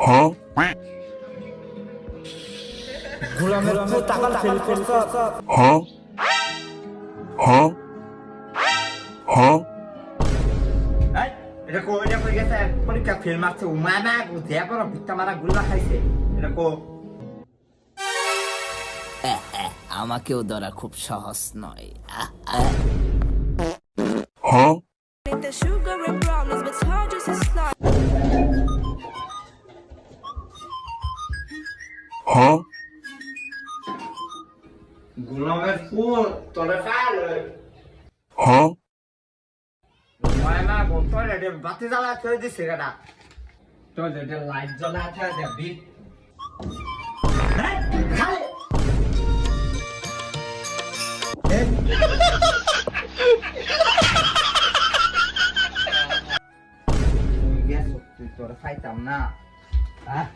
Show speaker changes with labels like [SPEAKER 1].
[SPEAKER 1] হ্যাঁ
[SPEAKER 2] গোলামের তো টাকা ফেল করছ
[SPEAKER 1] হ্যাঁ হ্যাঁ হ্যাঁ
[SPEAKER 2] এই এটা কই গেছে পরীক্ষা ফেল মারছে উমানা বুঝিয়া পর ভিত্তা মারা গুল্লা খাইছে এটা কো
[SPEAKER 3] আমাকেও ধরা খুব সহজ নয়।
[SPEAKER 1] হ্যাঁ
[SPEAKER 4] The sugar and problems, but hard just a slide.
[SPEAKER 1] হ্যাঁ
[SPEAKER 2] গোলামের ফুল তোরে খালে
[SPEAKER 1] হ্যাঁ
[SPEAKER 2] উমানা বলতো এটা বাতি জ্বালা থই দিছে গাটা তো এটা লাইট জ্বালা থই দেবি খালে তুই তোরা খাইতাম না হ্যাঁ